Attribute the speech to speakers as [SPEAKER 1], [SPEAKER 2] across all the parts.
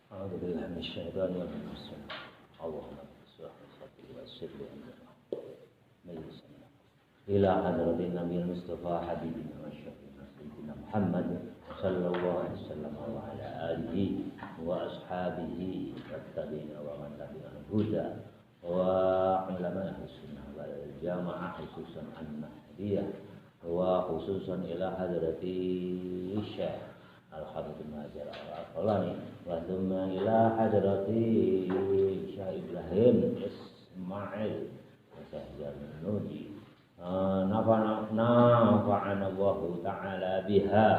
[SPEAKER 1] أعوذ بالله من الشيطان الرجيم. اللهم صل وسلم إلى حضرة النبي المصطفى حبيبنا وشفيعنا سيدنا محمد صلى الله عليه وسلم وعلى آله وأصحابه والتابعين ومن تبعهم الهدى وعلماء السنة والجامعة خصوصا المهدية وخصوصا إلى حضرة الشيخ الحافظ بن حجر العسقلاني وثم إلى حضرة Syekh Ibrahim Ismail Syekh Zarnuji nafa'ana Allahu ta'ala biha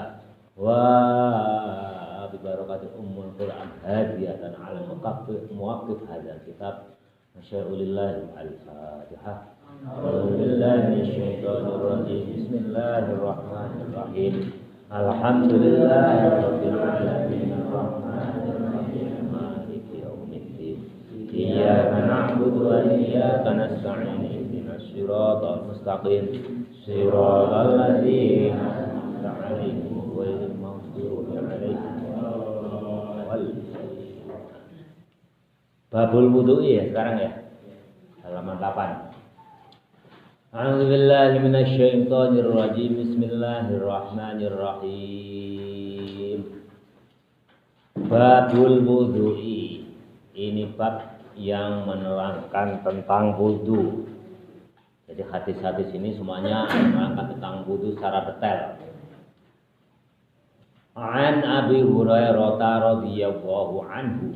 [SPEAKER 1] wa bi barakati ummul Qur'an hadiyatan 'ala muwaqqif hadzal kitab masyaallah al-Fatihah. Billahi minasyaitonir rajim. Bismillahirrahmanirrahim. Alhamdulillahi rabbil alamin arrahmanir rahim maliki yaumiddin. Iyyaka na'budu wa iyyaka nasta'in. Ihdinas siratal mustaqim. Siratal ladzina an'amta 'alaihim ghairil maghdubi 'alaihim waladdallin. Babul wudu'i ya sekarang ya. Halaman 8. A'udzu billahi minasyaitonir rajim. Bismillahirrahmanirrahim. Babul wudu'i. Ini bab yang menerangkan tentang wudu. Jadi hadis-hadis ini semuanya menerangkan tentang wudu secara detail. An Abi Hurairah radhiyallahu anhu.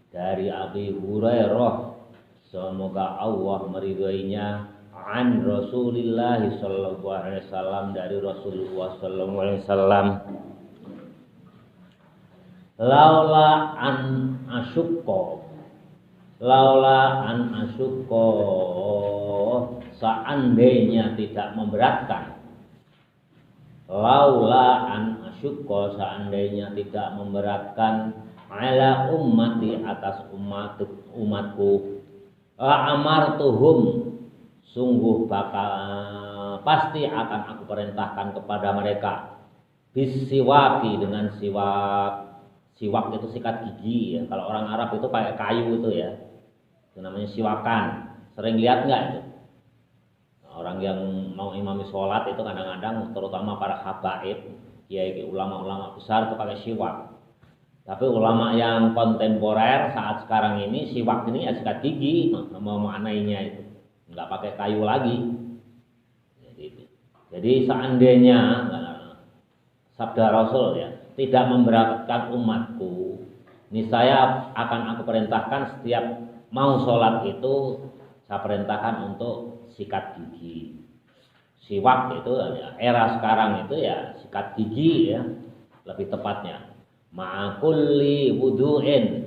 [SPEAKER 1] Dari Abi Hurairah, semoga Allah meridhoinya, an Rasulillah sallallahu alaihi wasallam, dari Rasulullah sallallahu alaihi wasallam, laula an asyukko, seandainya tidak memberatkan, laula an asyukko, seandainya tidak memberatkan, ala ummati, atas umatku, amartuhum, sungguh pasti akan aku perintahkan kepada mereka, bisiwaki, dengan siwak. Siwak itu sikat gigi ya. Kalau orang Arab itu pakai kayu itu ya, itu namanya siwakan. Sering lihat nggak itu? Orang yang mau imami sholat itu kadang-kadang, terutama para habaib, kiai ulama-ulama besar itu pakai siwak. Tapi ulama yang kontemporer saat sekarang ini, siwak ini ya sikat gigi, mau maknainya itu nggak pakai kayu lagi. Jadi seandainya sabda Rasul ya, tidak memberatkan umatku, niscaya akan aku perintahkan setiap mau sholat itu saya perintahkan untuk sikat gigi. Siwak itu ya, era sekarang itu ya sikat gigi ya, lebih tepatnya. Ma'akulli wudu'in,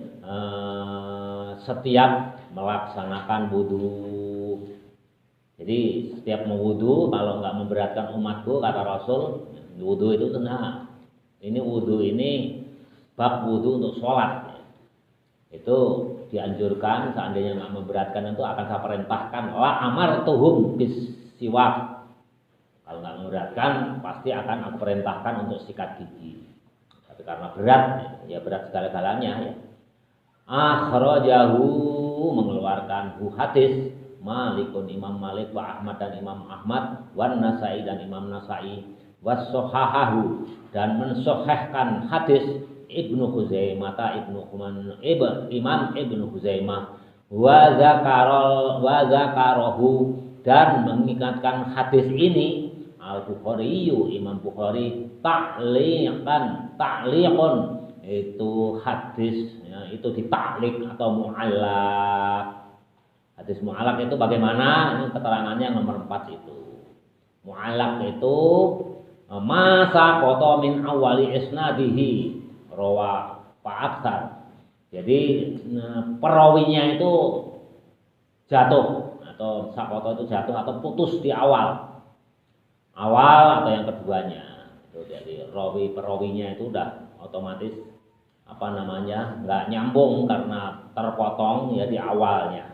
[SPEAKER 1] setiap melaksanakan wudu. Jadi setiap mau wudu, kalau nggak memberatkan umatku, kata Rasul, wudu itu tenang. Ini wudu ini bab wudu untuk sholat. Itu dianjurkan, seandainya nggak memberatkan itu akan saya perintahkan, la amartuhum bis siwak. Kalau nggak memberatkan, pasti akan aku perintahkan untuk sikat gigi. Tapi karena berat, ya berat segala-galanya ya. Akhrajahu, mengeluarkan hadis Malikun, Imam Malik, wa Ahmad, dan Imam Ahmad, wan Nasai, dan Imam Nasai, wassohahahu, dan mensahihkan hadis Ibnu Khuzaimah, Imam Ibnu Khuzaimah, wa zakarahu, dan mengingatkan hadis ini Al-Bukhari, Imam Bukhari, ta'liqan, itu hadis ya, itu ditaklik atau mu'allaq. Hadis mu'allaq itu bagaimana? Ini keterangannya nomor 4 itu. Mu'allaq itu masa qata min awali isnadihi rawa fa'aksar. Jadi perawinya itu jatuh, atau sakoto itu jatuh atau putus di awal atau yang keduanya. Itu jadi perawinya itu udah otomatis nggak nyambung karena terpotong ya di awalnya.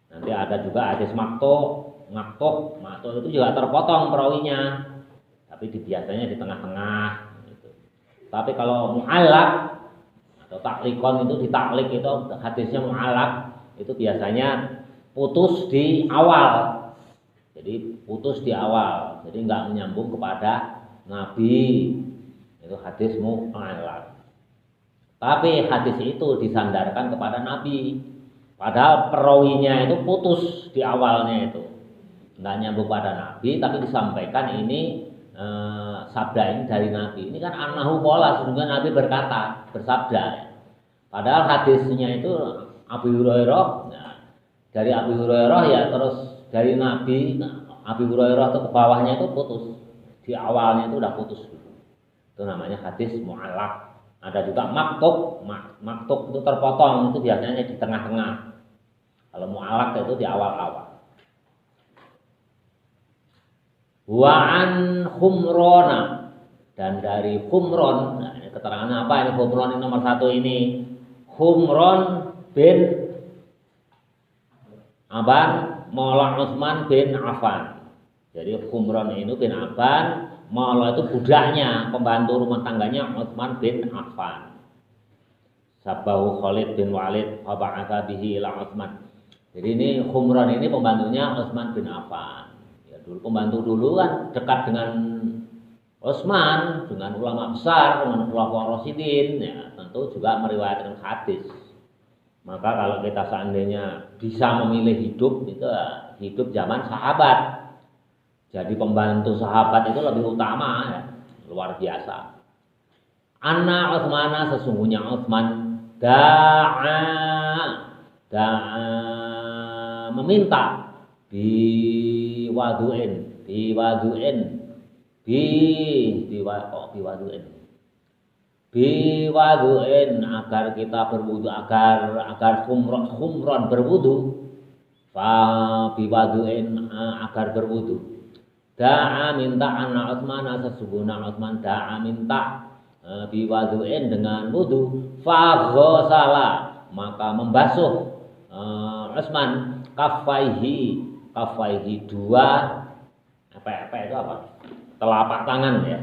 [SPEAKER 1] Nanti ada juga hadis maktuh itu juga terpotong perawinya, tapi biasanya di tengah-tengah gitu. Tapi kalau mu'allaq atau taklikon itu ditaklik itu hadisnya mu'alaq itu biasanya putus di awal. Jadi putus di awal, jadi nggak menyambung kepada Nabi. Itu hadis mu'alaq. Tapi hadis itu disandarkan kepada Nabi. Padahal perawinya itu putus di awalnya itu. Nggak nyambung pada Nabi, tapi disampaikan ini sabda ini dari Nabi. Ini kan annahu qala, sesungguhnya Nabi berkata, bersabda. Padahal hadisnya itu Abu Hurairah. Nah, dari Abu Hurairah ya terus dari Nabi. Nah, Abu Hurairah itu ke bawahnya itu putus. Di awalnya itu udah putus. Itu namanya hadis mu'alaq. Ada juga maktub. Maktub itu terpotong, itu biasanya di tengah-tengah. Kalau mu'alaq itu di awal-awal. Wa'an Khumrona, dan dari Khumron. Nah, ini keterangannya apa ini Khumron ini nomor 1 ini? Khumron bin Aban Maula Utsman bin Affan. Jadi Khumron ini bin Aban, Maula itu budaknya, pembantu rumah tangganya Utsman bin Affan. Sabahu Khalid bin Walid fa ba'atha bihi ila Utsman. Jadi ini Khumron ini pembantunya Utsman bin Affan. Dulu pembantu dulu kan dekat dengan Utsman, dengan ulama besar, dengan ulama Rasyidin, ya tentu juga meriwayatkan hadis. Maka kalau kita seandainya bisa memilih hidup, itu hidup zaman sahabat. Jadi pembantu sahabat itu lebih utama, ya, luar biasa. Anna Utsmana, sesungguhnya Utsman da'a meminta biwadu'in agar kita berwudu, agar khumron berwudu, fa biwadu'in agar berwudu. Da'a minta anna Utsman, sesungguhnya Utsman da'a minta biwadu'in dengan wudu, fa ghasala maka membasuh Utsman kafaihi dua apa itu apa? Telapak tangan ya.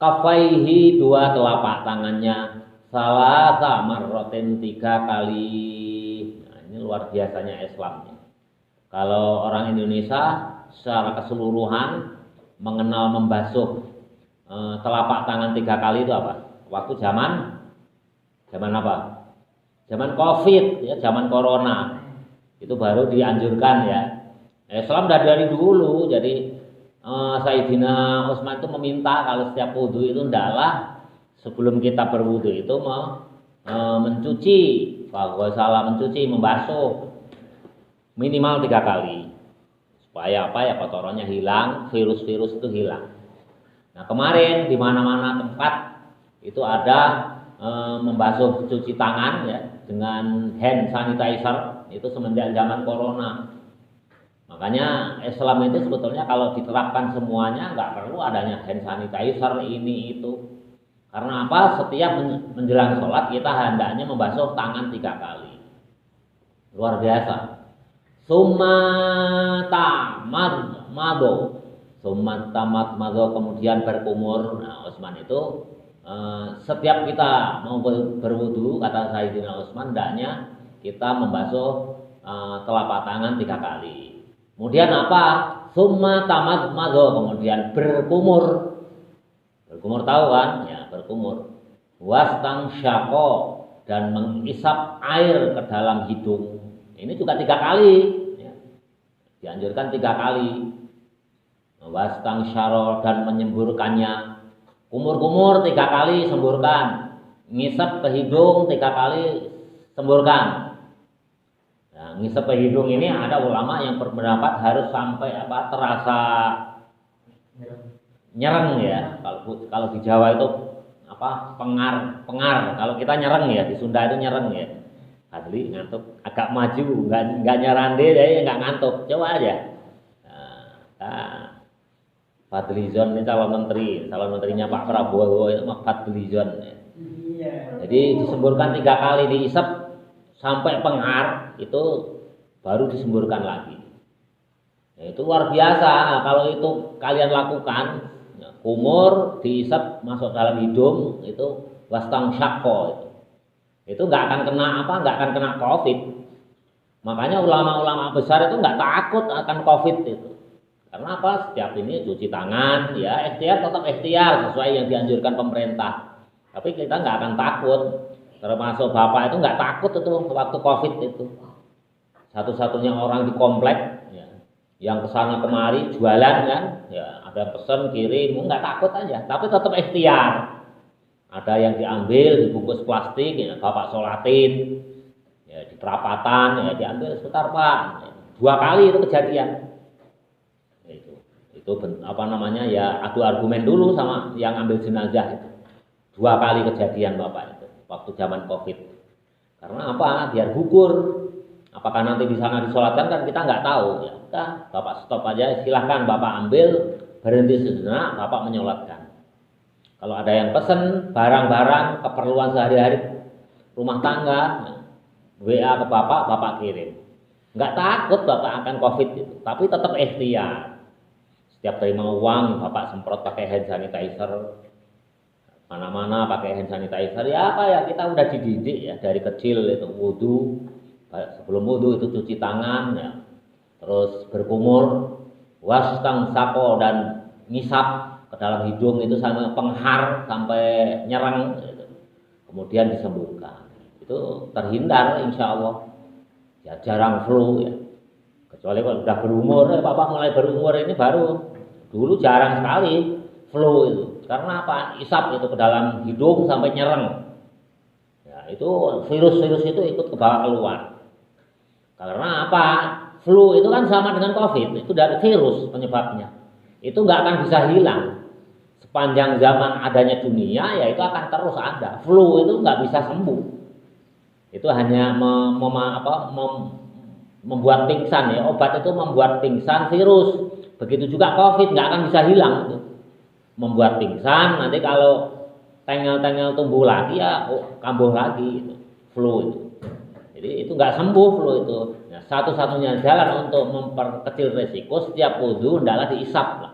[SPEAKER 1] Kafaihi dua telapak tangannya, salasa marrotin 3 kali. Nah, ini luar biasanya Islam. Kalau orang Indonesia secara keseluruhan mengenal membasuh telapak tangan 3 kali itu apa? Waktu zaman apa? Zaman Covid ya, zaman Corona. Itu baru dianjurkan ya. Islam dari dulu, jadi Sayyidina Utsman itu meminta kalau setiap wudu itu hendaklah sebelum kita berwudu itu mencuci, salah mencuci, membasuh minimal 3 kali supaya apa ya, kotorannya hilang, virus-virus itu hilang. Nah kemarin di mana-mana tempat itu ada membasuh cuci tangan ya dengan hand sanitizer itu semenjak zaman Corona. Makanya Islam itu sebetulnya kalau diterapkan semuanya nggak perlu adanya hand sanitizer ini itu. Karena apa? Setiap menjelang sholat kita hendaknya membasuh tangan 3 kali. Luar biasa. Summat mado kemudian berkumur. Nah, Utsman itu setiap kita mau berwudu, kata Sayyidina Utsman, hendaknya kita membasuh telapak tangan 3 kali. Kemudian apa? Summa tamat mado, kemudian berkumur. Berkumur tahu kan? Ya, berkumur. Wastang syako, dan mengisap air ke dalam hidung. Ini juga 3 kali. Ya. Dianjurkan 3 kali. Wastang syaro, dan menyemburkannya. Kumur-kumur 3 kali semburkan. Ngisap ke hidung 3 kali semburkan. Nah, ngisep ke hidung ini ada ulama yang berpendapat harus sampai apa, terasa nyereng ya. Kalau di Jawa itu apa, pengar. Kalau kita nyereng ya, di Sunda itu nyereng ya. Adli ngantuk, agak maju, nggak nyerande, jadi nggak ngantuk. Coba aja. Nah, Fadlizon ini calon menterinya Pak Prabowo itu Fadlizon. Ya. Jadi disemburkan 3 kali, diisep sampai pengar, itu baru disemburkan lagi. Nah, itu luar biasa. Nah, kalau itu kalian lakukan, kumur, diisep masuk dalam hidung, itu wastang syakko itu nggak akan kena nggak akan kena COVID. Makanya ulama-ulama besar itu nggak takut akan COVID itu. Karena apa? Setiap ini cuci tangan, ya ikhtiar tetap ikhtiar sesuai yang dianjurkan pemerintah. Tapi kita nggak akan takut. Termasuk bapak itu nggak takut itu waktu COVID itu. Satu-satunya orang di komplek ya, yang kesana kemari jualan kan, ya ada pesan kirim, nggak takut aja. Tapi tetap ikhtiar. Ada yang diambil dibungkus plastik, ya, bapak sholatin, ya di perapatan, ya diambil sebentar pak. 2 kali itu kejadian. Itu apa namanya ya adu argumen dulu sama yang ambil jenazah itu. 2 kali kejadian bapak itu waktu zaman COVID. Karena apa? Biar gugur. Apakah nanti di sana disolatkan kan kita nggak tahu. Ya udah, bapak stop aja. Silahkan bapak ambil, berhenti sejenak, bapak menyolatkan. Kalau ada yang pesen barang-barang keperluan sehari-hari rumah tangga, WA ke bapak, bapak kirim. Nggak takut bapak akan COVID itu, tapi tetap ikhtiar. Setiap terima uang, bapak semprot pakai hand sanitizer. Mana-mana pakai hand sanitizer. Ya apa ya, kita udah dididik ya dari kecil itu wudu. Sebelum wudu itu cuci tangan ya. Terus berkumur, wastang sako dan ngisap ke dalam hidung itu sampai penghar sampai nyerang gitu. Kemudian disembuhkan. Itu terhindar insya Allah. Ya jarang flu ya. Kecuali kalau sudah berumur, bapak mulai berumur ini baru. Dulu jarang sekali flu itu. Karena apa? Isap itu ke dalam hidung sampai nyerang. Ya, itu virus-virus itu ikut ke bawah keluar. Karena apa? Flu itu kan sama dengan COVID. Itu dari virus penyebabnya. Itu nggak akan bisa hilang. Sepanjang zaman adanya dunia, ya itu akan terus ada. Flu itu nggak bisa sembuh. Itu hanya membuat pingsan ya. Obat itu membuat pingsan virus. Begitu juga COVID nggak akan bisa hilang itu. Membuat pingsan, nanti kalau tengel-tengel tumbuh lagi ya kambuh lagi itu. Flu itu. Jadi itu nggak sembuh flu itu. Nah, satu-satunya jalan untuk memperkecil resiko setiap wudu hendaklah diisap lah.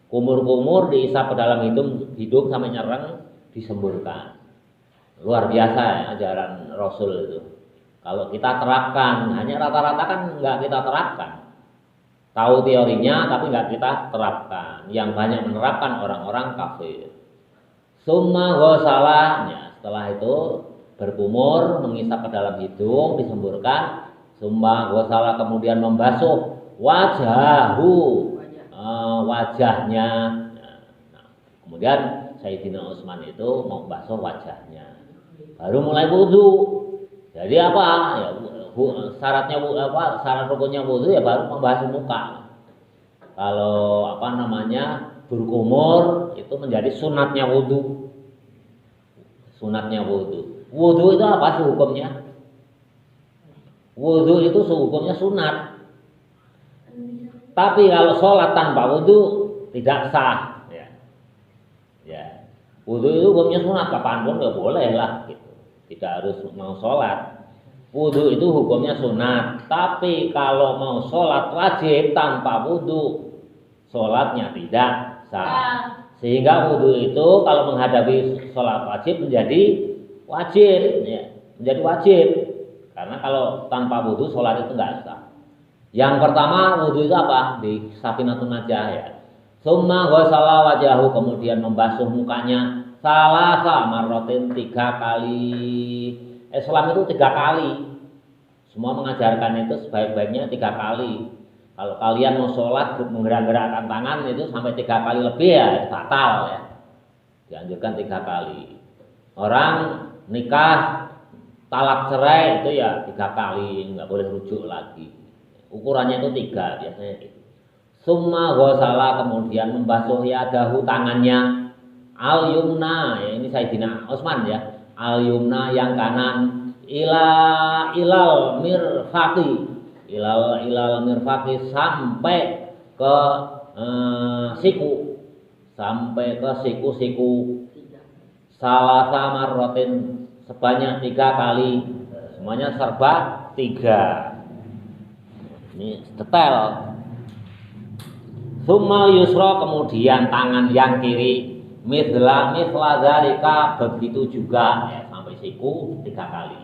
[SPEAKER 1] Kumur-kumur diisap ke dalam hidung sampai nyerang, disemburkan. Luar biasa ya ajaran Rasul itu. Kalau kita terapkan, hanya rata-rata kan nggak kita terapkan. Tahu teorinya tapi nggak kita terapkan. Yang banyak menerapkan orang-orang kafir. Summa ghasalahnya, setelah itu berkumur, mengisap ke dalam hidung, disemburkan. Summa ghasalah kemudian membasuh wajahnya. Nah, kemudian Sayyidina Utsman itu mau basuh wajahnya. Baru mulai wudu. Jadi apa? Ya, syarat rukunnya wudu ya baru membasuh muka. Kalau berkumur itu menjadi sunatnya wudu. Sunatnya wudu. Wudu itu apa sih hukumnya? Wudu itu hukumnya sunat. Tapi kalau sholat tanpa wudu tidak sah. Ya. Wudu itu hukumnya sunat, kapanpun ya boleh lah. Gitu. Tidak harus mau sholat. Wudu itu hukumnya sunat. Tapi kalau mau sholat wajib tanpa wudu, sholatnya tidak sah. Sehingga wudu itu kalau menghadapi sholat wajib menjadi wajib. Ya. Menjadi wajib. Karena kalau tanpa wudu sholat itu nggak sah. Yang pertama wudu itu apa? Di Safinatun Najah ya. Summa ghasala wajahu, kemudian membasuh mukanya salasa marratin 3 kali. Islam itu 3 kali. Semua mengajarkan itu sebaik-baiknya 3 kali. Kalau kalian mau sholat menggerak-gerakkan tangan itu sampai 3 kali lebih ya batal ya. Dianjurkan 3 kali. Orang nikah talak cerai itu ya 3 kali, nggak boleh rujuk lagi. Ukurannya itu 3 biasanya gitu. Summa ghasala kemudian membasuh yadahu tangannya al yumna ya, ini Sayyidina Utsman ya. Al yumna yang kanan ilal mirfaqi. Ilal mirfaqi sampai ke siku. Sampai ke siku-siku. Salasa marratin sebanyak 3 kali. Semuanya serba 3. Ini detail. Summal yusra kemudian tangan yang kiri mithla dzalika, begitu juga ya, sampai siku 3 kali.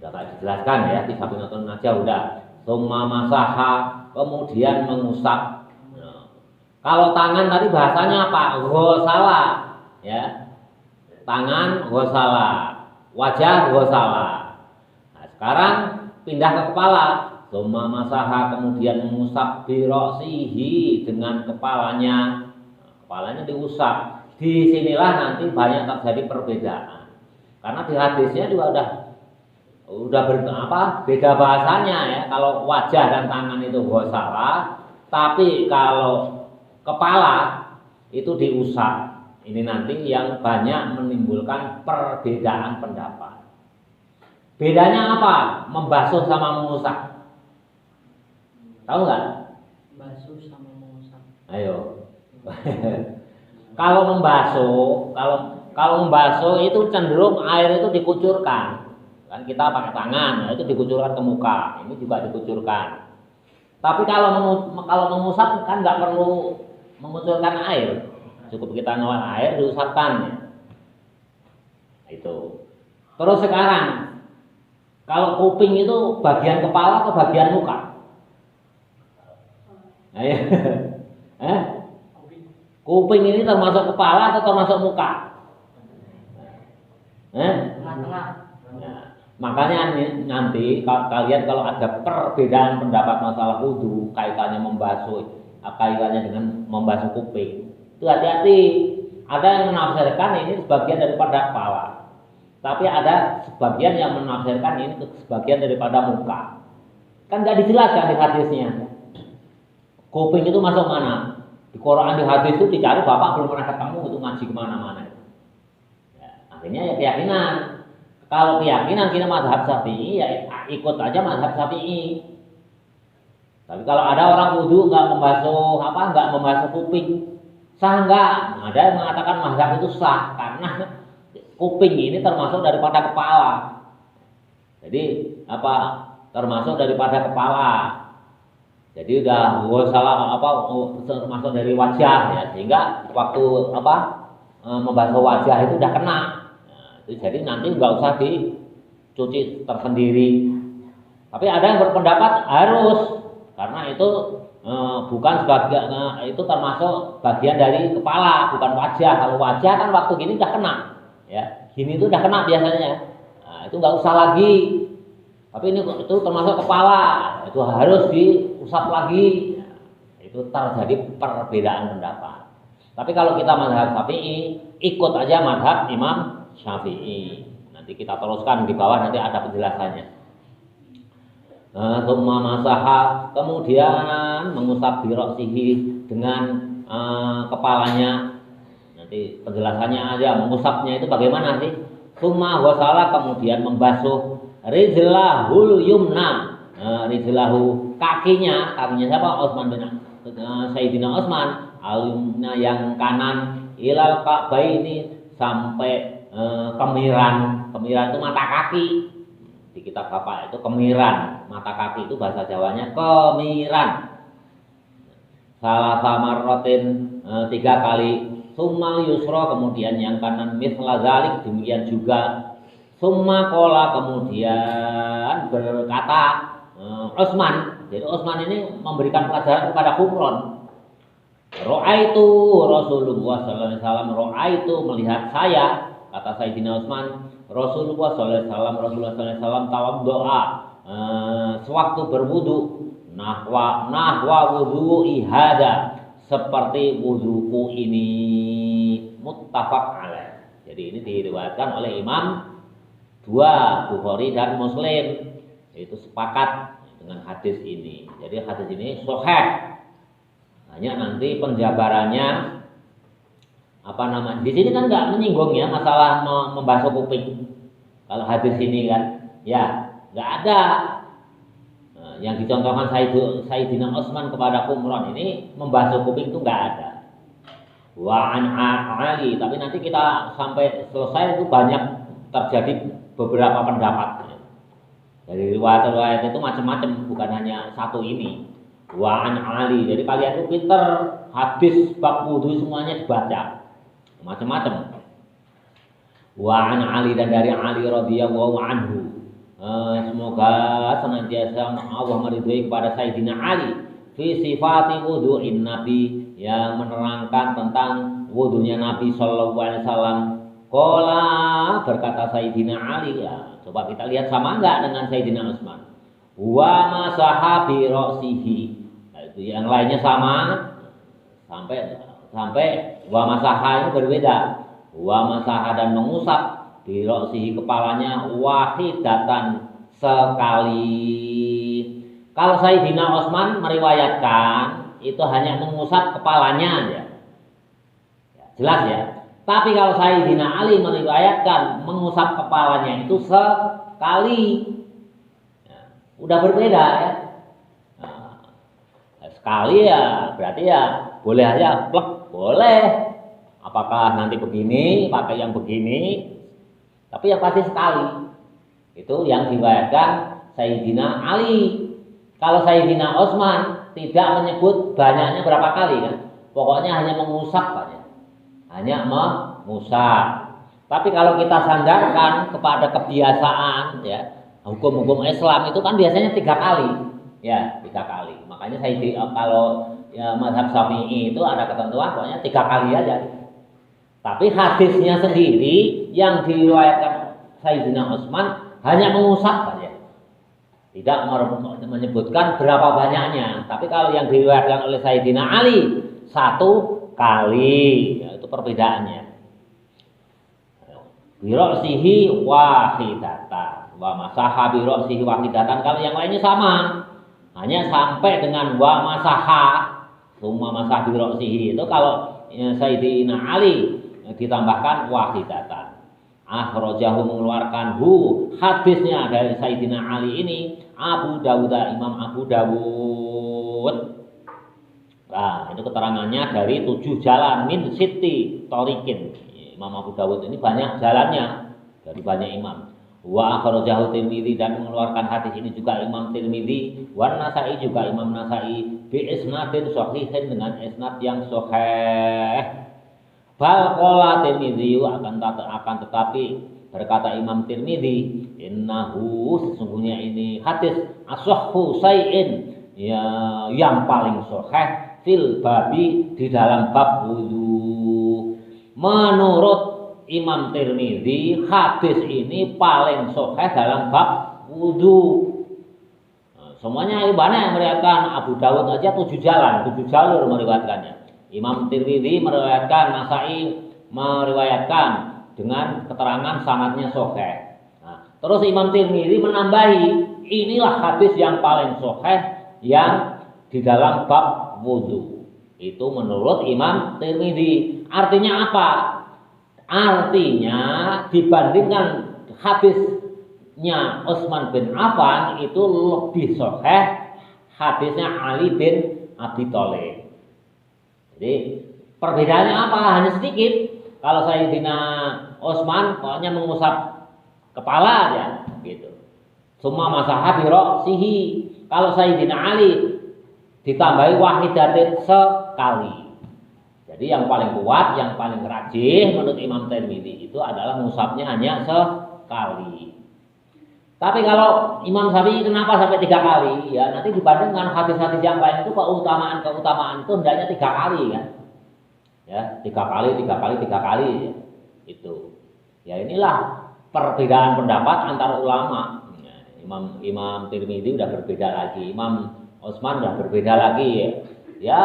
[SPEAKER 1] Sudah dijelaskan ya, di Safinatun Najah udah. Summa masaha, kemudian mengusap. Nah, kalau tangan tadi bahasanya apa? Ghosala ya. Tangan ghosala, wajah ghosala. Nah, sekarang pindah ke kepala. Summa masaha, kemudian mengusap birosihi, dengan kepalanya. Nah, kepalanya diusap. Disinilah nanti banyak terjadi perbedaan. Karena di hadisnya juga udah beda bahasanya ya. Kalau wajah dan tangan itu ghosala, tapi kalau kepala itu diusap. Ini nanti yang banyak menimbulkan perbedaan pendapat. Bedanya apa? Membasuh sama mengusap. Tahu nggak?
[SPEAKER 2] Basuh sama mengusap.
[SPEAKER 1] Ayo. Kalau membasuh itu cenderung air itu dikucurkan. Kan kita pakai tangan, nah itu dikucurkan ke muka. Ini juga dikucurkan. Tapi kalau mengusap kan nggak perlu mengucurkan air. Cukup kita nuang air diusapkan ya. Itu. Terus sekarang kalau kuping itu bagian kepala atau bagian muka? Ayo. Kuping ini termasuk kepala atau termasuk muka?
[SPEAKER 2] Tengah-tengah.
[SPEAKER 1] Nah, makanya nanti kalian kalau ada perbedaan pendapat masalah wudu, kaitannya membasuh, kaitannya dengan membasuh kuping, itu hati-hati. Ada yang menafsirkan ini sebagian daripada kepala, tapi ada sebagian yang menafsirkan ini sebagian daripada muka. Kan nggak dijelaskan di hadisnya. Kuping itu masuk mana? Di Quran, di hadis itu dicari, bapak belum pernah ketemu itu ngaji kemana-mana. Ya, akhirnya ya keyakinan. Kalau keyakinan kita mazhab Syafi'i ya ikut aja mazhab Syafi'i. Tapi kalau ada orang wudu nggak membasuh kuping, sah nggak? Ada yang mengatakan mazhab itu sah karena kuping ini termasuk daripada kepala. Jadi termasuk daripada kepala. Jadi udah salah termasuk dari wajah ya, sehingga waktu membasuh wajah itu udah kena. Nah, itu jadi nanti nggak usah dicuci tersendiri. Tapi ada yang berpendapat harus, karena itu bukan sebagian, itu termasuk bagian dari kepala, bukan wajah. Kalau wajah kan waktu gini udah kena, ya gini itu udah kena biasanya. Nah, itu nggak usah lagi. Tapi ini itu termasuk kepala, itu harus diusap lagi. Nah, itu terjadi perbedaan pendapat. Tapi kalau kita mazhab Syafi'i, ikut aja mazhab Imam Syafi'i. Nanti kita teruskan di bawah, nanti ada penjelasannya. Summa masaha, kemudian mengusap birosihi, dengan kepalanya. Nanti penjelasannya aja, mengusapnya itu bagaimana sih? Summa ghasala, kemudian membasuh rijlahul yumna, rijlahu, kakinya siapa? Utsman bin Sayyidina Utsman, al-yumna yang kanan, ilal ka'baini, sampai kemiran. Kemiran itu mata kaki. Di kitab Bapak itu kemiran, mata kaki itu bahasa Jawanya kemiran. Salah samarrotin 3 kali. Summa yusra, kemudian yang kanan misla zalik, demikian juga. Summa qala, kemudian berkata Utsman. Jadi Utsman ini memberikan pelajaran kepada Humron. Ra'aitu Rasulullah sallallahu alaihi wasallam, ra'aitu, melihat saya, kata Sayyidina Utsman, Rasulullah sallallahu alaihi wasallam tawaddoa, sewaktu berwudu, nahwa wudu ihada, seperti wuduku ini, muttafaq alaih. Jadi ini diriwayatkan oleh Imam Bukhari dan Muslim, itu sepakat dengan hadis ini. Jadi hadis ini sahih. Hanya nanti penjabarannya di sini kan nggak menyinggung ya masalah membasuh kuping. Kalau hadis ini kan ya nggak ada. Yang dicontohkan Sayyidina Utsman kepada Humron ini membasuh kuping itu nggak ada. Wa an Ali, tapi nanti kita sampai selesai itu banyak terjadi beberapa pendapat. Dari riwayat-riwayat itu macam-macam, bukan hanya satu ini. Wa an Ali. Jadi kalian itu pinter, hadis bab wudu semuanya dibaca. Macam-macam. Wa an Ali, dan dari Ali radhiyallahu anhu. Semoga senantiasa Allah meridhoi kepada Sayyidina Ali fi sifati wudu'in Nabi, yang menerangkan tentang wudunya Nabi sallallahu alaihi wasallam. Qala, berkata Sayyidina Ali, ya coba kita lihat sama enggak dengan Sayyidina Utsman. Wa masaha bi ra'sihi. Nah, itu yang lainnya sama sampai wa masaha itu berbeda. Wa masaha, dan mengusap bi ra'sihi, kepalanya, wahidatan, sekali. Kalau Sayyidina Utsman meriwayatkan itu hanya mengusap kepalanya aja. Ya, jelas ya. Tapi kalau Sayyidina Ali meriwayatkan mengusap kepalanya itu sekali. Ya, udah berbeda ya. Nah, sekali ya berarti ya boleh aja plek, boleh. Apakah nanti begini, pakai yang begini, tapi yang pasti sekali. Itu yang diriwayatkan Sayyidina Ali. Kalau Sayyidina Utsman tidak menyebut banyaknya berapa kali kan, pokoknya hanya mengusap saja, hanya mengusap. Tapi kalau kita sandarkan kepada kebiasaan ya, hukum-hukum Islam itu kan biasanya 3 kali, ya 3 kali. Makanya kalau ya mazhab Syafi'i itu ada ketentuan pokoknya 3 kali aja. Tapi hadisnya sendiri yang diriwayatkan Sayyidina Utsman hanya mengusap saja, tidak menyebutkan berapa banyaknya. Tapi kalau yang diriwayatkan oleh Sayyidina Ali 1 kali, ya, itu perbedaannya. Birosihi wahidatan, wa masaha birosihi wahidatan. Kalau yang lainnya sama, hanya sampai dengan wa masaha, summa masah birosihi. Itu kalau Sayyidina Ali ditambahkan wahidatan. Akhrajahu, mengeluarkan hadisnya dari Sayyidina Ali ini Abu Dawud, Imam Abu Dawud. Nah, itu keterangannya dari 7 jalan min sitti tariqin. Imam Abu Dawud ini banyak jalannya dari banyak imam. Wa akhrajahu Tirmidzi, dan mengeluarkan hadis ini juga Imam Tirmidzi, wa Nasa'i, juga Imam Nasa'i, bi isnadin shahihin, dengan isnad yang sahih. Bal qala Tirmidzi, akan tetapi berkata Imam Tirmidzi, innahu, sesungguhnya ini hadis ashahhu syai'in, ya yang paling sahih fil babi, di dalam bab wudu. Menurut Imam Tirmidzi, hadis ini paling sahih dalam bab wudu. Nah, semuanya banyak yang meriwayatkan. Abu Dawud aja 7 jalan, 7 jalur meriwayatkannya. Imam Tirmidzi meriwayatkan, Nasa'i meriwayatkan dengan keterangan sanadnya sahih. Nah, terus Imam Tirmidzi menambahi, inilah hadis yang paling sahih yang di dalam bab wudu. Itu menurut Imam Tirmidzi. Artinya apa? Artinya dibandingkan hadisnya Utsman bin Affan itu lebih sahih hadisnya Ali bin Abi Thalib. Jadi perbedaannya apa? Hanya sedikit. Kalau Sayyidina Utsman pokoknya mengusap kepala aja gitu. Semua masaha bi ra'sihi. Kalau Sayyidina Ali ditambahi wahidatin, sekali. Jadi yang paling kuat, yang paling rajih menurut Imam Tirmidzi itu adalah mengusapnya hanya sekali. Tapi kalau Imam Syafi'i kenapa sampai 3 kali? Ya nanti dibandingkan hadis-hadis yang lain itu keutamaan itu hendaknya 3 kali kan? Ya 3 kali, 3 kali, 3 kali ya. Itu. Ya inilah perbedaan pendapat antara ulama. Ya, Imam Tirmidzi udah berbeda lagi, Imam Utsman udah berbeda lagi ya. Ya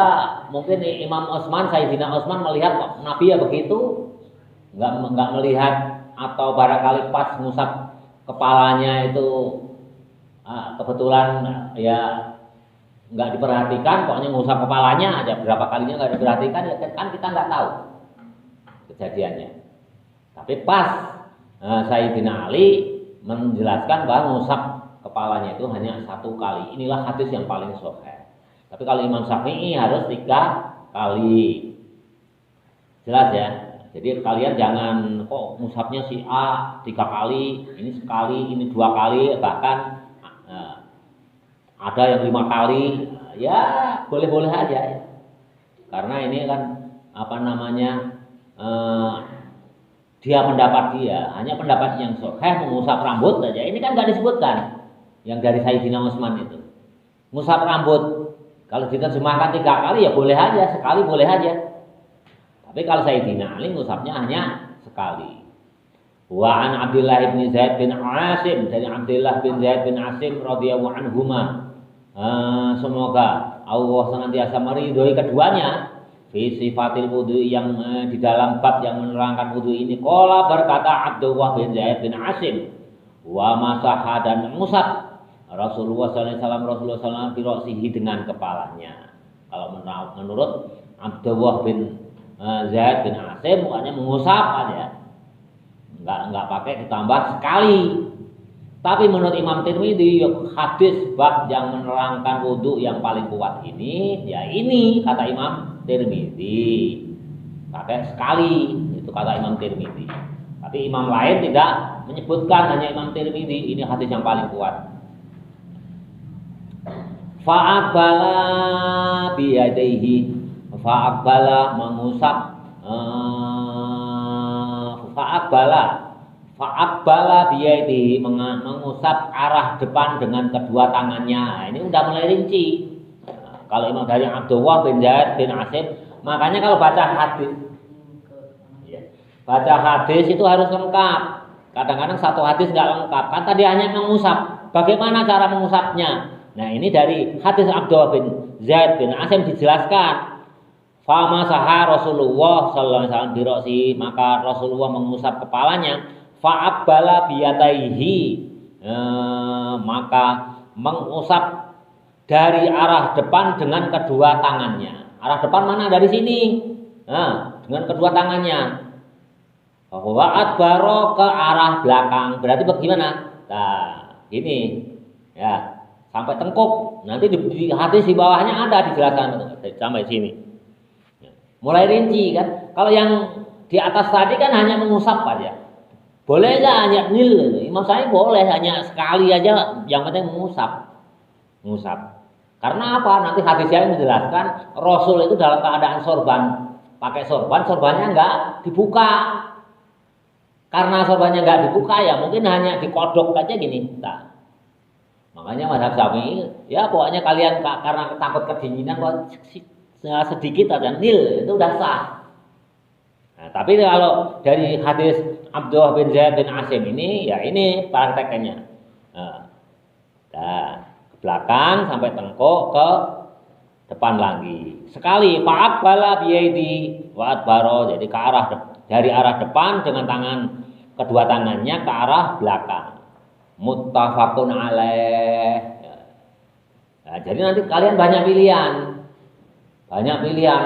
[SPEAKER 1] mungkin Imam Utsman, Sayyidina Utsman melihat Nabi ya begitu, nggak melihat, atau barangkali pas ngusap kepalanya itu kebetulan ya nggak diperhatikan, pokoknya ngusap kepalanya aja, berapa kalinya nggak diperhatikan ya kan kita nggak tahu kejadiannya. Tapi pas Sayyidina Ali menjelaskan bahwa ngusap kepalanya itu hanya 1 kali. Inilah hadis yang paling sahih. Tapi kalau Imam Syafi'i harus 3 kali. Jelas ya. Jadi kalian jangan kok ngusapnya si A 3 kali, ini sekali, ini 2 kali, bahkan ada yang 5 kali. ya boleh-boleh aja ya. Karena ini kan apa namanya dia pendapat dia, hanya pendapat yang sahih mengusap rambut saja. Ini kan nggak disebutkan yang dari Sayyidina Utsman itu. Ngusap rambut kalau diterjemahkan 3 kali ya boleh aja, sekali boleh aja. Tapi kalau Sayyidina Ali ngusapnya hanya sekali. Wa an Abdullah bin Zaid bin Asim, dari Abdullah bin Zaid bin Asim radhiyallahu anhuma. Semoga Allah senantiasa meridhoi keduanya. Fi sifatil wudu yang di dalam bab yang menerangkan wudu ini qala berkata Abdullah bin Zaid bin Asim wa masaha dan mengusap Rasulullah SAW birosihi dengan kepalanya. Kalau menurut Abdullah bin Zaid bin Asim bukannya mengusap aja, nggak pakai ditambah sekali. Tapi menurut Imam Tirmidzi hadis bab yang menerangkan wudu yang paling kuat ini, ya ini kata Imam Tirmidzi pakai sekali, itu kata Imam Tirmidzi. Tapi imam lain tidak menyebutkan, hanya Imam Tirmidzi ini hadis yang paling kuat. Fa'aqbala biyadaihi, fa'aqbala mengusap, fa'aqbala biyadaihi mengusap arah depan dengan kedua tangannya. Ini udah mulai rinci. Kalau imam dari Abdullah bin Zaid bin Asim, makanya kalau baca hadis, baca hadis itu harus lengkap. Kadang-kadang satu hadis nggak lengkap, kan tadi hanya mengusap. Bagaimana cara mengusapnya? Nah ini dari hadis Abdullah bin Zaid bin Asim dijelaskan. Fama saha Rasulullah sallallahu alaihi wasallam birosi, maka Rasulullah mengusap kepalanya. Fa'abbala biyataihi, maka mengusap dari arah depan dengan kedua tangannya. Arah depan mana? Dari sini. Nah, dengan kedua tangannya. Wa adbaro ke arah belakang. Berarti bagaimana? Nah, ini ya. Sampai tengkuk, nanti di hadis di bawahnya ada dijelaskan sampai sini. Mulai rinci kan. Kalau yang di atas tadi kan hanya mengusap aja. Boleh nggak hanya nil? Imam saya boleh hanya sekali aja, yang penting mengusap. Mengusap. Karena apa? Nanti hadis yang menjelaskan Rasul itu dalam keadaan sorban, pakai sorban, sorbannya nggak dibuka. Karena sorbannya nggak dibuka ya mungkin hanya dikodok aja gini. Nah, makanya mazhab Syafi'i ya pokoknya kalian karena takut kedinginan kok sedikit aja nil itu udah sah. Nah, tapi kalau dari hadis Abdullah bin Zaid bin Asim ini ya ini prakteknya. Nah, ke belakang sampai tengkuk, ke depan lagi. Sekali fa'aqbala biyaidi wa adbaro, jadi ke arah dari arah depan dengan tangan kedua tangannya ke arah belakang. Muttafaqun alaih. Nah, jadi nanti kalian banyak pilihan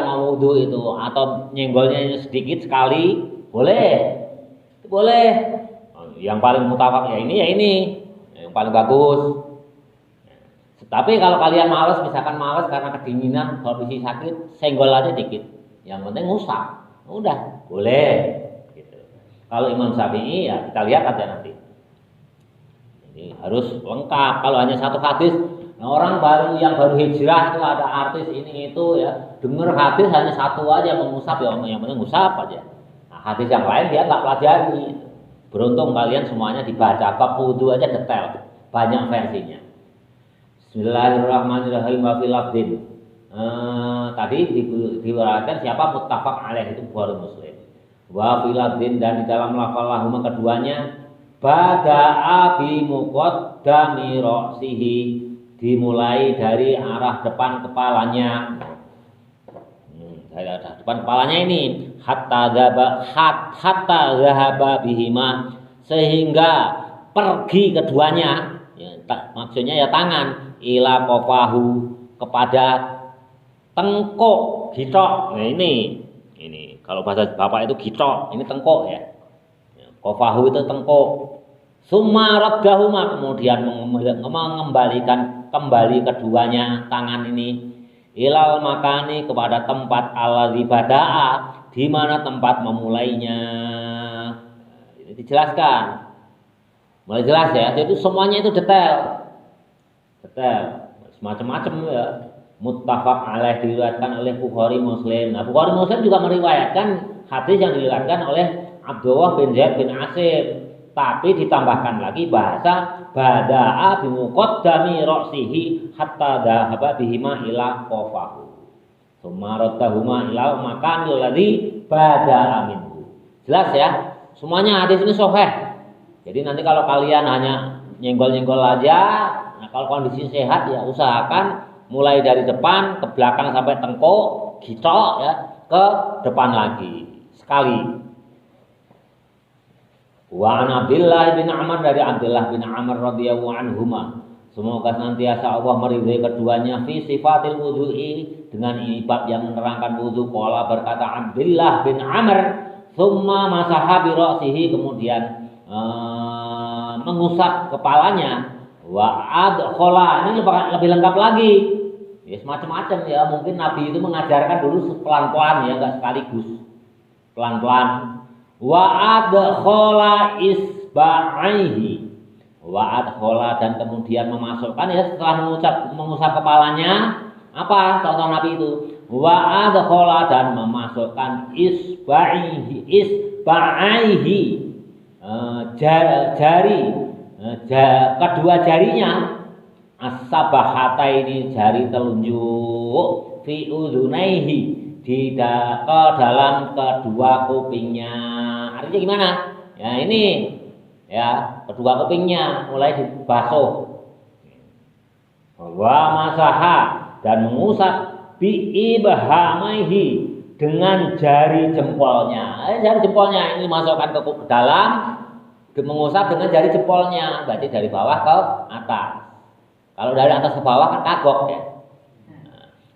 [SPEAKER 1] mau wudu itu atau nyenggolnya sedikit sekali boleh, boleh. Yang paling muttafaq ya ini yang paling bagus. Tapi kalau kalian malas, misalkan malas karena kedinginan, kondisi sakit, senggol aja dikit. Yang penting ngusap, udah boleh. Gitu. Kalau Imam Syafi'i ya kita lihat aja nanti. Jadi harus lengkap. Kalau hanya satu hadis, nah orang yang baru hijrah itu ada artis ini itu ya, dengar hadis hanya satu aja mengusap ya, yang penting ngusap aja. Nah, hadis yang lain dia nggak pelajari. Beruntung kalian semuanya dibaca, bab wudu aja detail, banyak versinya. Bismillahirrahmanirrahim wa fil lafdin. Tadi diwariskan siapa muttafaq alaih itu Bukhari Muslim. Wa fil lafdin, dan di dalam lafal lahuma keduanya bada'a bi muqaddami ra'sihi, dimulai dari arah depan kepalanya. Dari arah depan kepalanya ini hatta zahaba bihima, sehingga pergi keduanya ya, maksudnya ya tangan ila qafahu, kepada tengkuk gitok. Nah ini kalau bahasa Bapak itu gitok, ini tengkuk ya. Qafahu itu tengkuk. Summa raddahuma, kemudian mengembalikan kembali keduanya tangan ini ilal makani, kepada tempat alladzi bada'a, di mana tempat memulainya. Ini dijelaskan. Mulai jelas ya. Jadi semuanya itu detail. Macam-macam ya. muttafaq alaih, diriwayatkan oleh Bukhari Muslim. Nah, Bukhari Muslim juga meriwayatkan hadis yang diriwayatkan oleh Abdullah bin Zaid bin Asim, tapi ditambahkan lagi bahasa bada'a bimuqaddami ra'sihi hatta dhahaba bihima ila qafahu. Tsumma raddahuma ila makanil ladzi bada'a minhu. Jelas ya? Semuanya hadis ini sahih. Jadi nanti kalau kalian hanya nyenggol-nyenggol aja, nah kalau kondisi sehat ya usahakan mulai dari depan ke belakang sampai tengkuk, gitok ya, ke depan lagi sekali. Wa an Abdullah bin Amr, dari Abdullah bin Amr radhiyallahu anhuma, semoga senantiasa Allah meridhai keduanya, fi sifatil wudu'i, dengan bab yang menerangkan wudu. Qala, berkata Abdullah bin Amr, tsumma masaha bi ra'sihi, kemudian mengusap kepalanya, wa adkhala, ini lebih lengkap lagi. Ya semacam-macam ya, mungkin Nabi itu mengajarkan dulu pelan-pelan ya, enggak sekaligus. Pelan-pelan. Wa adkhala isba'aihi, wa adkhala, dan kemudian memasukkan ya, setelah mengusap kepalanya, apa contoh Nabi itu? Wa adkhala, dan memasukkan isba'aihi, jari, kedua jarinya, as-sabahata, ini jari telunjuk, fi udhunaihi, ke dalam kedua kupingnya. Artinya gimana? Ya ini ya, kedua kupingnya mulai dibasuh. Wa masaha, dan mengusap, bi ibhamaihi, dengan jari jempolnya. Jari jempolnya ini masukkan ke dalam, mengusap dengan jari jempolnya, berarti dari bawah ke atas. Kalau dari atas ke bawah kan kagok ya.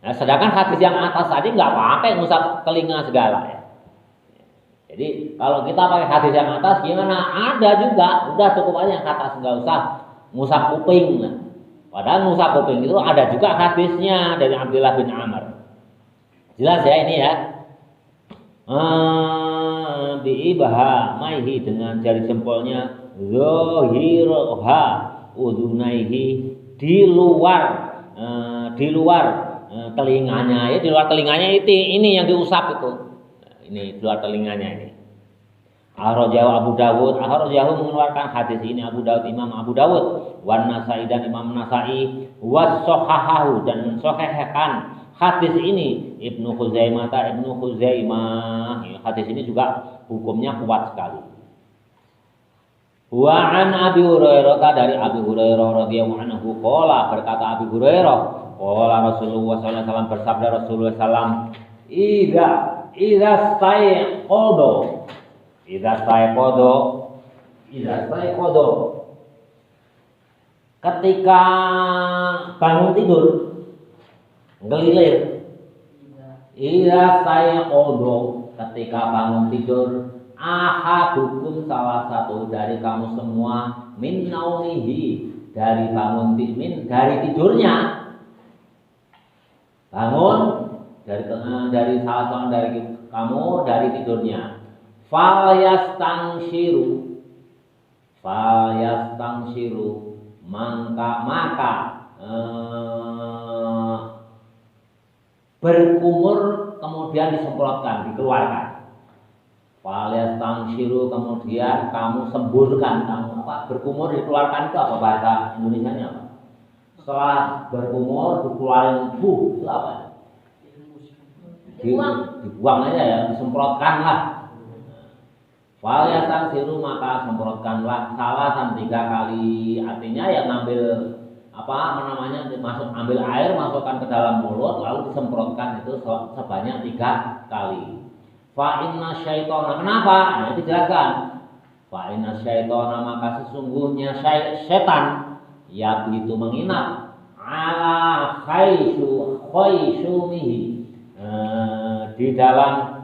[SPEAKER 1] Nah, sedangkan hadis yang atas tadi nggak pakai ngusap telinga segala ya. Jadi kalau kita pakai hadis yang atas gimana? Ada juga, udah cukup aja yang atas, nggak usah ngusap kuping. Nah, padahal ngusap kuping itu ada juga hadisnya dari Abdullah bin Amr. Jelas ya ini ya. Biibhamaihi, dengan jari jempolnya, zahirha udhunaihi, di luar telinganya ya, di luar telinganya itu ini yang diusap itu. Ini di luar telinganya ini. Akhrajahu Abu Dawud, mengeluarkan hadis ini Abu Dawud, Imam Abu Dawud, wan Nasa'i, dan Imam Nasa'i, was-sahahahu, dan mensahihkan hadis ini Ibnu Khuzaimah. Hadis ini juga hukumnya kuat sekali. Wa an Abi Hurairah, dari Abi Hurairah radhiyallahu anhu, qala, berkata Abi Hurairah, qala Rasulullah sallallahu alaihi wasallam, bersabda Rasulullah sallam, idza staiqadha, ketika bangun tidur, ngelilir. Idza staiqadha, ketika bangun tidur, ahadukum, salah satu dari kamu semua, min naumihi, dari tidurnya, bangun dari salah seorang dari kamu dari tidurnya, falyastangsiru, maka berkumur, kemudian disemprotkan, dikeluarkan. Falyastangsiru, kemudian kamu semburkan. Kamu apa? Berkumur dikeluarkan itu apa bahasa Indonesianya apa? Setelah berkumur dikeluarin itu apa? Dibuang aja ya, disemprotkan lah. Falyastangsiru, maka semprotkanlah salasan 3 kali. Artinya ya ngambil ambil air, masukkan ke dalam mulut, lalu disemprotkan itu sebanyak 3 kali. Fa inna syaitona, kenapa? Nah, itu dijelaskan. Fa inna syaitona, maka sesungguhnya setan ya itu menginap ala khaysumihi, di dalam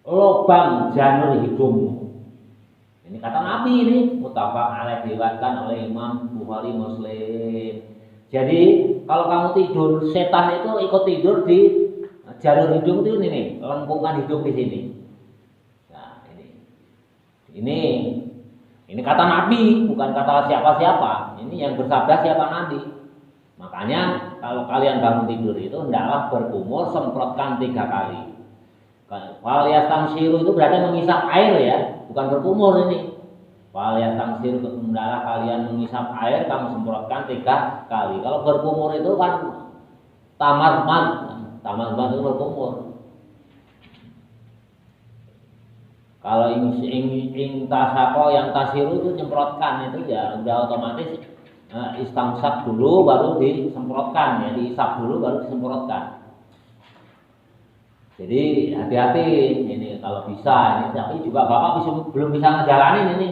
[SPEAKER 1] lubang janur hidungmu. Ini kata Nabi, ini muttafaq alaih, diriwayatkan oleh Imam Bukhari Muslim. Jadi kalau kamu tidur, setan itu ikut tidur di jalur hidung itu, ini lengkungan hidung di sini. Nah, ini kata Nabi, bukan kata siapa-siapa. Ini yang bersabda siapa Nabi. Makanya kalau kalian bangun tidur itu hendaklah berkumur, semprotkan 3 kali. Wal yastamsiru itu berarti mengisap air ya, bukan berkumur ini. Wal yastamsiru hendaklah kalian mengisap air, kamu semprotkan 3 kali. Kalau berkumur itu kan tamat itu berkumur. Kalau ing tasako yang tasiru itu nyemprotkan itu ya udah otomatis istamsak dulu baru disemprotkan ya, diisap dulu baru disemprotkan. Jadi hati-hati ini kalau bisa ini, tapi juga Bapak belum bisa ngejalanin ini.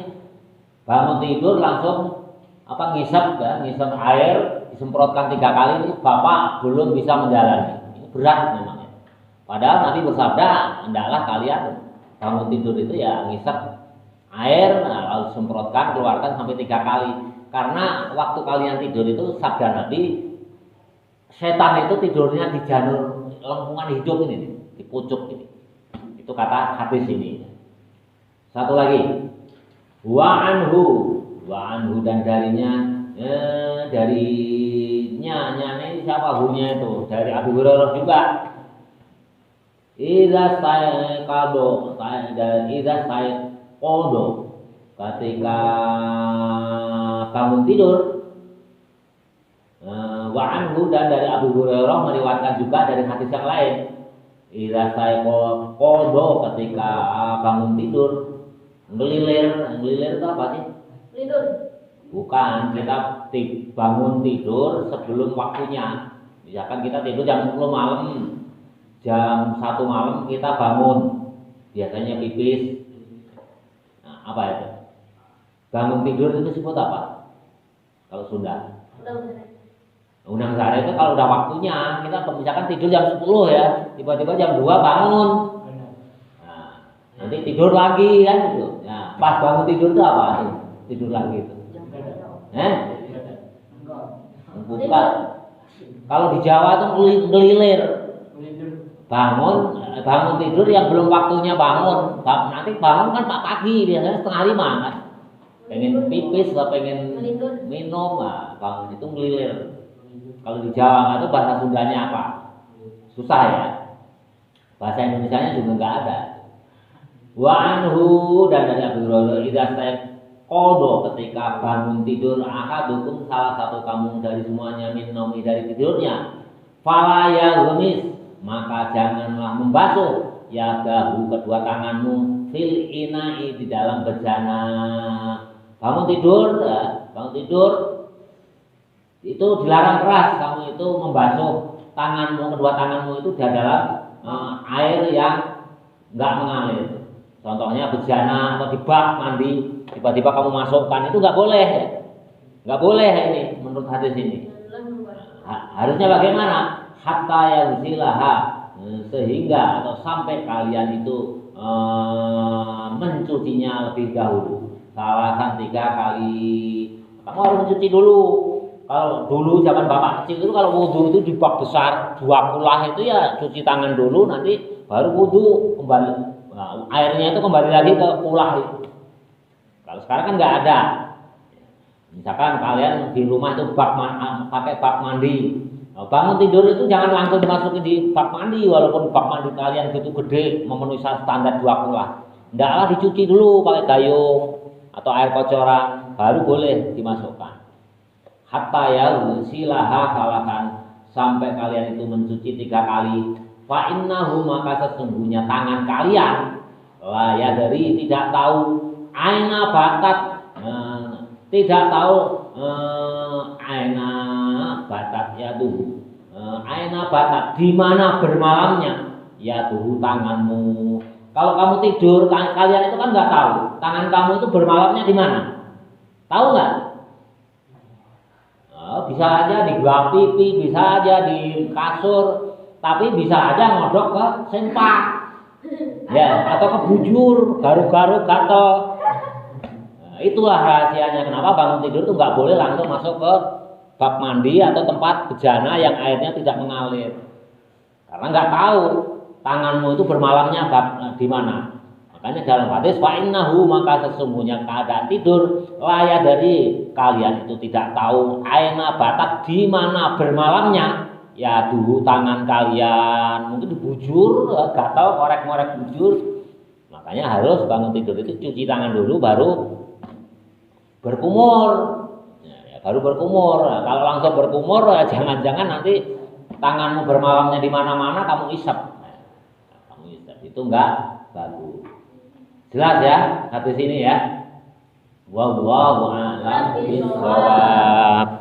[SPEAKER 1] Bangun tidur langsung ngisap kan, ngisap air disemprotkan 3 kali ini Bapak belum bisa menjalani. Ini berat memang ya. Padahal Nabi bersabda, hendaklah kalian bangun tidur itu ya ngisap air, lalu semprotkan, keluarkan sampai 3 kali. Karena waktu kalian tidur itu sabda Nabi, setan itu tidurnya di janur lengkungan hidup ini, di pucuk ini. Itu kata hadis ini. Satu lagi, wa anhu dan darinya, ini siapa hunya itu? Dari Abu Hurairah juga. Idza sayqado ketika bangun tidur. Wa anhu dan dari Abu Hurairah meriwayatkan juga dari hadis yang lain. Idza sayqado ketika bangun tidur, ngelilir itu apa sih?
[SPEAKER 2] Tidur.
[SPEAKER 1] Bukan, kita bangun tidur sebelum waktunya. Misalkan kita tidur jam 10 malam, jam 1 malam kita bangun, biasanya pipis. Nah, apa itu? Bangun tidur itu disebut apa? Kalau Sunda? Unang sare itu kalau udah waktunya, kita misalkan tidur jam 10 ya, tiba-tiba jam 2 bangun. Nah, nanti tidur lagi kan gitu. Nah, pas bangun tidur itu apa? Tidur lagi itu. Bukan. Kalau di Jawa itu ngelilir. Bangun tidur yang belum waktunya bangun. Nanti bangun kan pagi biasanya setengah 5 kan. Pengen pipis atau pengen minum, bangun itu ngelilir. Kalau di Jawa itu bahasa Sundanya apa? Susah ya. Bahasa Indonesianya juga nggak ada. Wa anhu dan dari Abu Hurairah idza qado ketika bangun tidur ahadukum salah satu kamu dari semuanya min naumi dari tidurnya fala yaghmis maka janganlah membasuh yadahu kedua tanganmu fil ina'i di dalam bejana. Bangun tidur itu dilarang keras kamu itu membasuh tanganmu, kedua tanganmu itu di dalam air yang enggak mengalir. Contohnya bejana atau di bak mandi, tiba-tiba kamu masukkan itu nggak boleh, nggak boleh ini menurut hadis ini. Harusnya bagaimana? Hatta yaghsilaha sehingga atau sampai kalian itu mencucinya lebih dahulu. Salasan 3 kali. Kamu harus mencuci dulu. Kalau dulu zaman bapak kecil itu kalau wudhu itu di bak besar 2 kulah itu ya cuci tangan dulu nanti baru wudhu kembali. Nah, airnya itu kembali lagi ke kulah itu. Kalau sekarang kan nggak ada. Misalkan kalian di rumah itu pakai bak mandi. Nah, bangun tidur itu jangan langsung dimasukin di bak mandi walaupun bak mandi kalian gitu gede memenuhi standar 2 kulah. Ndaklah dicuci dulu pakai gayung atau air kocoran baru boleh dimasukkan. Hatta yaghsilaha salasan sampai kalian itu mencuci 3 kali. Fa innahu maka sesungguhnya tangan kalian la ya dari tidak tahu aina batat tidak tahu aina batat ya tuh aina batat di mana bermalamnya ya tuh tanganmu. Kalau kamu tidur kalian itu kan nggak tahu tangan kamu itu bermalamnya di mana, tahu nggak? Bisa aja di bak pipi, bisa aja di kasur, tapi bisa aja ngodok ke sempak, ya, atau ke bujur, garuk-garuk, gatel. Nah, itulah rahasianya kenapa bangun tidur itu nggak boleh langsung masuk ke bak mandi atau tempat bejana yang airnya tidak mengalir, karena nggak tahu tanganmu itu bermalamnya di mana. Makanya dalam hadis fa innahu, maka sesungguhnya keadaan tidur laya dari kalian itu tidak tahu aina batak, di mana bermalamnya. Ya dulu tangan kalian mungkin dibujur, gatal, korek-korek bujur. Makanya harus bangun tidur itu cuci tangan dulu baru berkumur. Ya, baru berkumur. Nah, kalau langsung berkumur, jangan-jangan nanti tanganmu bermalamnya di mana-mana kamu isap. Nah, kamu isap itu enggak bagus. Jelas ya hadis ini ya. Wallahu a'lam bishawab.